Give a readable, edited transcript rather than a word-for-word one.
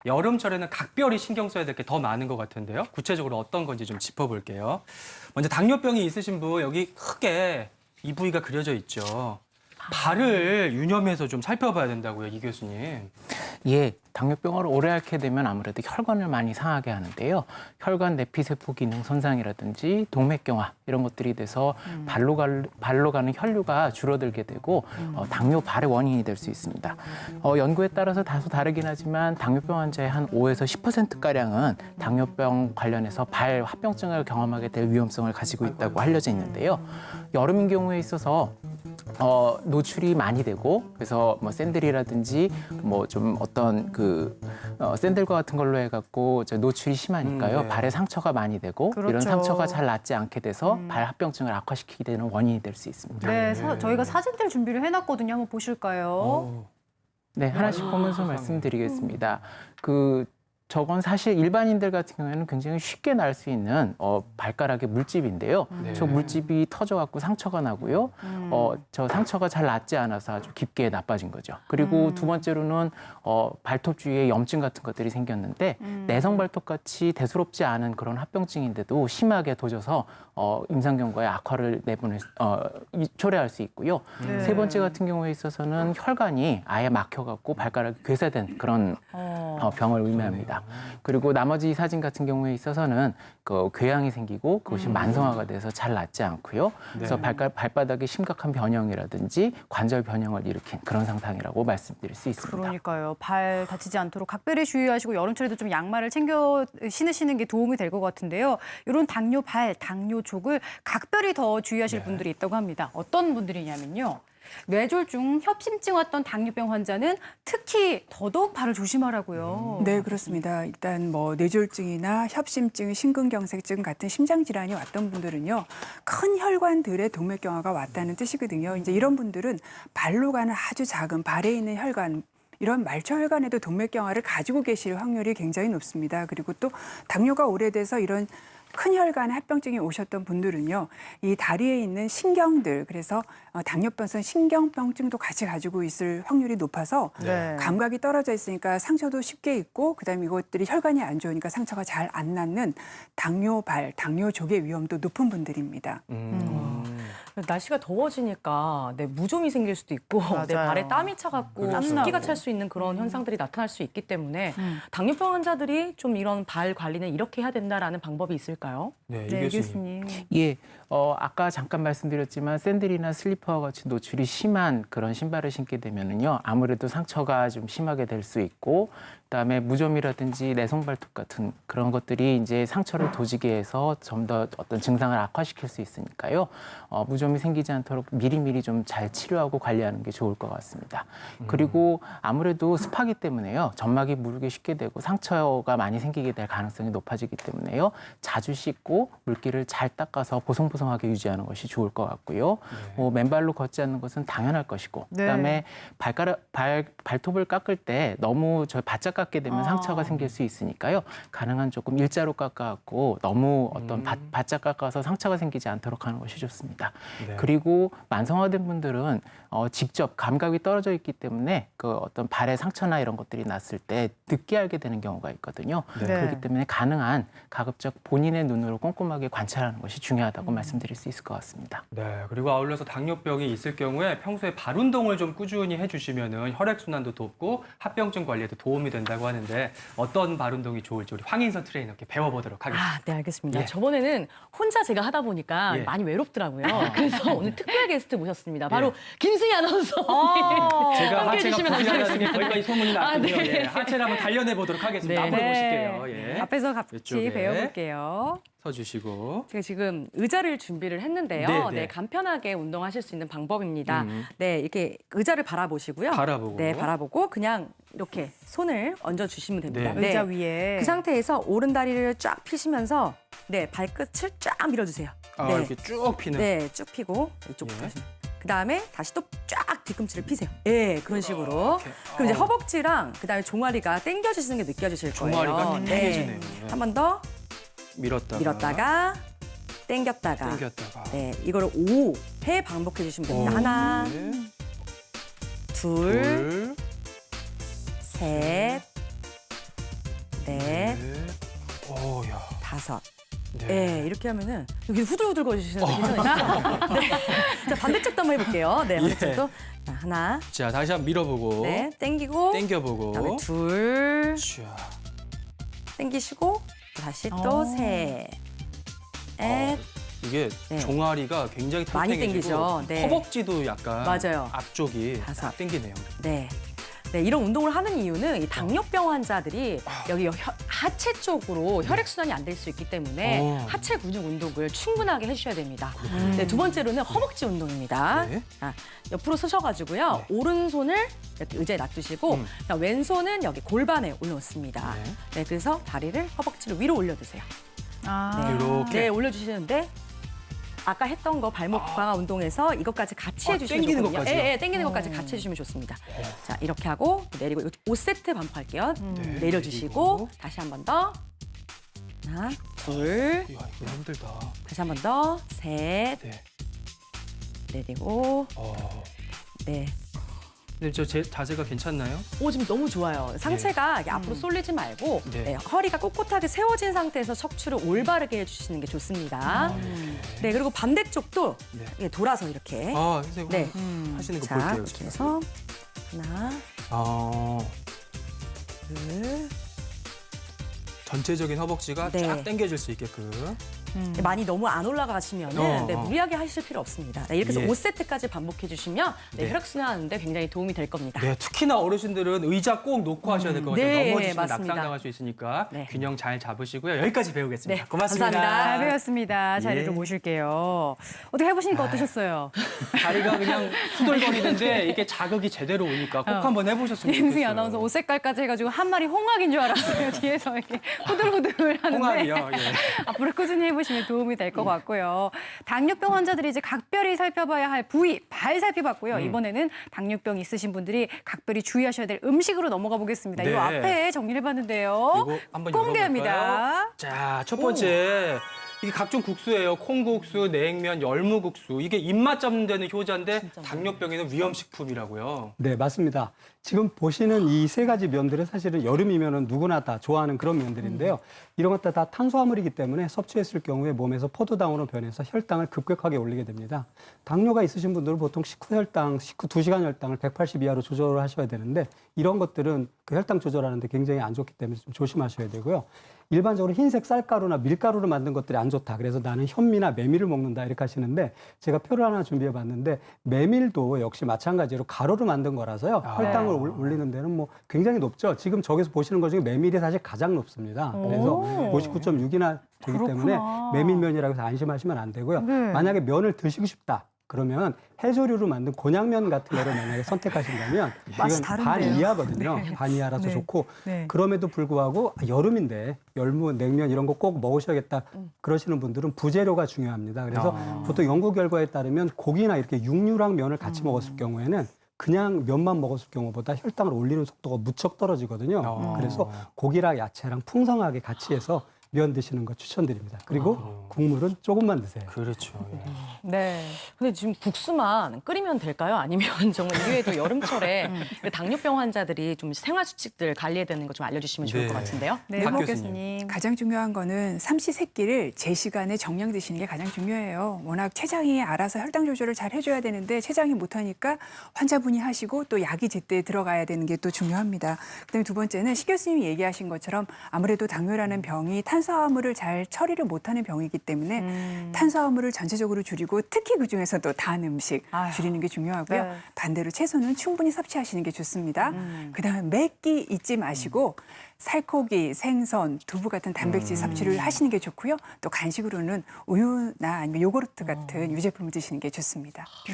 여름철에는 각별히 신경 써야 될 게 더 많은 것 같은데요. 구체적으로 어떤 건지 좀 짚어볼게요. 먼저 당뇨병이 있으신 분 여기 크게 이 부위가 그려져 있죠. 발을 유념해서 좀 살펴봐야 된다고요, 이 교수님. 예, 당뇨병을 오래 앓게 되면 아무래도 혈관을 많이 상하게 하는데요. 혈관 내피세포 기능 손상이라든지 동맥경화 이런 것들이 돼서 발로 가는 혈류가 줄어들게 되고 당뇨 발의 원인이 될 수 있습니다. 연구에 따라서 다소 다르긴 하지만 당뇨병 환자의 한 5에서 10%가량은 당뇨병 관련해서 발 합병증을 경험하게 될 위험성을 가지고 있다고 알려져 있는데요. 여름인 경우에 있어서 노출이 많이 되고 그래서 뭐 샌들이라든지 뭐 좀 어떤 샌들과 같은 걸로 해갖고 노출이 심하니까요. 네. 발에 상처가 많이 되고 그렇죠. 이런 상처가 잘 낫지 않게 돼서 발 합병증을 악화시키게 되는 원인이 될 수 있습니다. 네, 저희가 사진들 준비를 해놨거든요. 한번 보실까요? 네, 하나씩 보면서 세상에. 말씀드리겠습니다. 저건 사실 일반인들 같은 경우에는 굉장히 쉽게 날 수 있는 발가락의 물집인데요. 네. 저 물집이 터져갖고 상처가 나고요. 저 상처가 잘 낫지 않아서 아주 깊게 나빠진 거죠. 그리고 두 번째로는 발톱 주위에 염증 같은 것들이 생겼는데 내성 발톱같이 대수롭지 않은 그런 합병증인데도 심하게 도져서 임상경과의 악화를 초래할 수 있고요. 네. 세 번째 같은 경우에 있어서는 혈관이 아예 막혀갖고 발가락이 괴사된 그런 병을 의미합니다. 그리고 나머지 사진 같은 경우에 있어서는 궤양이 생기고 그것이 만성화가 돼서 잘 낫지 않고요. 그래서 발바닥에 심각한 변형이라든지 관절 변형을 일으킨 그런 상황이라고 말씀드릴 수 있습니다. 그러니까요. 발 다치지 않도록 각별히 주의하시고 여름철에도 좀 양말을 챙겨 신으시는 게 도움이 될 것 같은데요. 이런 당뇨 발, 당뇨 족을 각별히 더 주의하실 분들이 있다고 합니다. 어떤 분들이냐면요. 뇌졸중, 협심증 왔던 당뇨병 환자는 특히 더더욱 발을 조심하라고요. 네, 그렇습니다. 일단 뭐 뇌졸중이나 협심증, 심근경색증 같은 심장 질환이 왔던 분들은요. 큰 혈관들의 동맥경화가 왔다는 뜻이거든요. 이제 이런 분들은 발로 가는 아주 작은 발에 있는 혈관 이런 말초혈관에도 동맥경화를 가지고 계실 확률이 굉장히 높습니다. 그리고 또 당뇨가 오래돼서 이런 큰 혈관 합병증이 오셨던 분들은요, 이 다리에 있는 신경들, 그래서 당뇨병성 신경병증도 같이 가지고 있을 확률이 높아서 네. 감각이 떨어져 있으니까 상처도 쉽게 있고, 그다음에 이것들이 혈관이 안 좋으니까 상처가 잘 안 낫는 당뇨발, 당뇨족의 위험도 높은 분들입니다. 날씨가 더워지니까 무좀이 생길 수도 있고 내 맞아요. 발에 땀이 차갖고 그렇죠. 습기가 찰 수 있는 그런 현상들이 나타날 수 있기 때문에 당뇨병 환자들이 좀 이런 발 관리는 이렇게 해야 된다라는 방법이 있을까요? 네, 이 네, 교수님. 교수님. 예, 아까 잠깐 말씀드렸지만 샌들이나 슬리퍼와 같이 노출이 심한 그런 신발을 신게 되면은요, 아무래도 상처가 좀 심하게 될 수 있고, 그다음에 무좀이라든지 내성 발톱 같은 그런 것들이 이제 상처를 도지게 해서 좀 더 어떤 증상을 악화시킬 수 있으니까요. 무좀이 생기지 않도록 미리미리 좀 잘 치료하고 관리하는 게 좋을 것 같습니다. 그리고 아무래도 습하기 때문에요. 점막이 무르기 쉽게 되고 상처가 많이 생기게 될 가능성이 높아지기 때문에요. 자주 씻고 물기를 잘 닦아서 보송보송하게 유지하는 것이 좋을 것 같고요. 맨발로 걷지 않는 것은 당연할 것이고, 네. 그다음에 발톱을 깎을 때 너무 바짝 깎게 되면 상처가 생길 수 있으니까요. 가능한 조금 일자로 깎아갖고 너무 어떤 바짝 깎아서 상처가 생기지 않도록 하는 것이 좋습니다. 네. 그리고 만성화된 분들은 직접 감각이 떨어져 있기 때문에 어떤 발에 상처나 이런 것들이 났을 때 늦게 알게 되는 경우가 있거든요. 네. 그렇기 때문에 가능한 가급적 본인의 눈으로 꼼꼼하게 관찰하는 것이 중요하다고 말씀드릴 수 있을 것 같습니다. 네, 그리고 아울러서 당뇨병이 있을 경우에 평소에 발 운동을 좀 꾸준히 해주시면은 혈액순환도 돕고 합병증 관리에도 도움이 된다고 하는데 어떤 발 운동이 좋을지 우리 황인선 트레이너께 배워보도록 하겠습니다. 아, 네, 알겠습니다. 예. 저번에는 혼자 제가 하다 보니까 예. 많이 외롭더라고요. 그래서 오늘 특별 게스트 모셨습니다. 바로 김승희 아나운서. 제가 함께 하체가 해주시면 부지런하다는 게 감사하겠습니다. 거기까지 소문이 났거든요. 아, 네. 예, 하체를 한번 단련해 보도록 하겠습니다. 네. 앞으로 네. 보실게요. 예. 앞에서 같이 이쪽에. 배워볼게요. 서주시고. 제가 지금 의자를 준비를 했는데요. 네, 네, 네. 간편하게 운동하실 수 있는 방법입니다. 네, 이렇게 의자를 바라보시고요. 바라보고. 네, 바라보고 그냥 이렇게 손을 얹어주시면 됩니다. 네. 의자 위에. 그 상태에서 오른 다리를 쫙 피시면서 발끝을 쫙 밀어주세요. 아, 이렇게 쭉 피는. 네, 쭉 피고 이쪽 예. 예. 그다음에 다시 또 쫙 뒤꿈치를 피세요. 예, 그런 식으로. 그럼 이제 허벅지랑 그다음에 종아리가 당겨지시는 게 느껴지실 거예요. 종아리가 땡겨지네요. 한 번 더 밀었다가. 당겼다가. 당겼다가. 네, 이거를 5회 반복해 주시면 됩니다. 하나, 네. 둘, 둘, 셋, 넷, 오, 야. 다섯. 네. 네, 이렇게 하면은 여기 후들후들 거리시는데 괜찮으시죠? 네. 자, 반대쪽도 한번 해볼게요. 네, 반대쪽도. 자, 하나, 자, 다시 한번 밀어보고. 네, 땡기고. 당겨보고. 그다음에 둘, 자. 땡기시고 다시 또 셋, 넷. 이게 네. 종아리가 굉장히 많이 탱탱해지고 당기죠. 네. 허벅지도 약간 맞아요. 앞쪽이 다섯. 딱 당기네요. 네. 네, 이런 운동을 하는 이유는 이 당뇨병 환자들이 여기 하체 쪽으로 혈액순환이 안 될 수 있기 때문에 하체 근육 운동을 충분하게 해주셔야 됩니다. 네, 두 번째로는 허벅지 운동입니다. 네. 자, 옆으로 서셔가지고요. 오른손을 이렇게 의자에 놔두시고 자, 왼손은 여기 골반에 올려놓습니다. 네. 네, 그래서 다리를 허벅지를 위로 올려두세요. 아. 이렇게. 네, 올려주시는데 아까 했던 거 발목 방아 운동에서 이것까지 같이 해주시면 당기는 좋거든요. 것까지요? 예, 당기는 것까지 같이 해주시면 좋습니다. 자, 이렇게 하고 내리고 5세트 반복할게요. 내려주시고 다시 한 번 더. 하나, 둘, 이야, 이거 힘들다. 다시 한 번 더. 셋, 네. 내리고 네. 근데 제 자세가 괜찮나요? 오, 지금 너무 좋아요. 상체가 이렇게 앞으로 쏠리지 말고 네. 네, 허리가 꼿꼿하게 세워진 상태에서 척추를 올바르게 해주시는 게 좋습니다. 네, 그리고 반대쪽도 네. 예, 돌아서 이렇게. 아, 선생님 네. 하시는 거 자, 볼게요. 이렇게 해서 하나, 아, 둘. 전체적인 허벅지가 네. 쫙 당겨질 수 있게끔. 많이 너무 안 올라가시면 네, 무리하게 하실 필요 없습니다. 네, 이렇게 해서 예. 5세트까지 반복해 주시면 네, 네. 혈액순환하는데 굉장히 도움이 될 겁니다. 네, 특히나 어르신들은 의자 꼭 놓고 하셔야 될 것 같아요. 네, 넘어지시면 맞습니다. 낙상당할 수 있으니까 네. 균형 잘 잡으시고요. 여기까지 배우겠습니다. 네, 고맙습니다. 감사합니다. 잘 배웠습니다. 자리로 예. 모실게요. 어떻게 해보시니까 어떠셨어요? 다리가 그냥 후들거리는데 이게 자극이 제대로 오니까 꼭 한번 해보셨으면 좋겠어요. 임승희 아나운서 옷 색깔까지 해가지고 한 마리 홍학인 줄 알았어요. 뒤에서 이렇게 후들후들 하는데 홍합이요. 예. 앞으로 꾸준히 해보시면 도움이 될 것 같고요. 당뇨병 환자들이 이제 각별히 살펴봐야 할 부위, 발 살펴봤고요. 이번에는 당뇨병 있으신 분들이 각별히 주의하셔야 될 음식으로 넘어가 보겠습니다. 네. 이거 앞에 정리해봤는데요. 이거 한번 공개합니다. 열어볼까요? 자, 첫 번째. 이게 각종 국수예요. 콩국수, 냉면, 열무국수. 이게 입맛 잡는 데는 효자인데 당뇨병에는 위험식품이라고요. 네, 맞습니다. 지금 보시는 이 세 가지 면들은 사실은 여름이면은 누구나 다 좋아하는 그런 면들인데요. 이런 것들 다 탄수화물이기 때문에 섭취했을 경우에 몸에서 포도당으로 변해서 혈당을 급격하게 올리게 됩니다. 당뇨가 있으신 분들은 보통 식후 혈당, 식후 2시간 혈당을 180 이하로 조절을 하셔야 되는데 이런 것들은 그 혈당 조절하는데 굉장히 안 좋기 때문에 좀 조심하셔야 되고요. 일반적으로 흰색 쌀가루나 밀가루로 만든 것들이 안 좋다. 그래서 나는 현미나 메밀을 먹는다 이렇게 하시는데 제가 표를 하나 준비해 봤는데 메밀도 역시 마찬가지로 가루로 만든 거라서요. 혈당을 올리는 데는 뭐 굉장히 높죠. 지금 저기서 보시는 것 중에 메밀이 사실 가장 높습니다. 그래서 59.6이나 되기 때문에 메밀면이라고 해서 안심하시면 안 되고요. 만약에 면을 드시고 싶다. 그러면 해조류로 만든 곤약면 같은 거를 만약에 선택하신다면 맛이 이건 반 다른데요. 이하거든요. 반 이하라서 네. 좋고 네. 그럼에도 불구하고 여름인데 열무, 냉면 이런 거 꼭 먹으셔야겠다 그러시는 분들은 부재료가 중요합니다. 그래서 보통 연구 결과에 따르면 고기나 이렇게 육류랑 면을 같이 먹었을 경우에는 그냥 면만 먹었을 경우보다 혈당을 올리는 속도가 무척 떨어지거든요. 그래서 고기랑 야채랑 풍성하게 같이 해서 면 드시는 거 추천드립니다. 그리고 국물은 조금만 드세요. 그렇죠. 예. 네. 근데 지금 국수만 끓이면 될까요? 아니면 정말 이외에도 여름철에 그 당뇨병 환자들이 좀 생활 수칙들 관리해야 되는 거 좀 알려주시면 좋을 네. 것 같은데요. 네, 박 박 교수님. 교수님. 가장 중요한 거는 삼시세끼를 제 시간에 정량 드시는 게 가장 중요해요. 워낙 췌장이 알아서 혈당 조절을 잘 해줘야 되는데 췌장이 못하니까 환자분이 하시고 또 약이 제때 들어가야 되는 게 또 중요합니다. 그다음에 두 번째는 시 교수님이 얘기하신 것처럼 아무래도 당뇨라는 병이 탄수화물을 잘 처리를 못하는 병이기 때문에 탄수화물을 전체적으로 줄이고 특히 그중에서도 단 음식 아유. 줄이는 게 중요하고요. 네. 반대로 채소는 충분히 섭취하시는 게 좋습니다. 그다음에 맵기 잊지 마시고 살코기, 생선, 두부 같은 단백질 섭취를 하시는 게 좋고요. 또 간식으로는 우유나 아니면 요구르트 같은 유제품을 드시는 게 좋습니다. 네.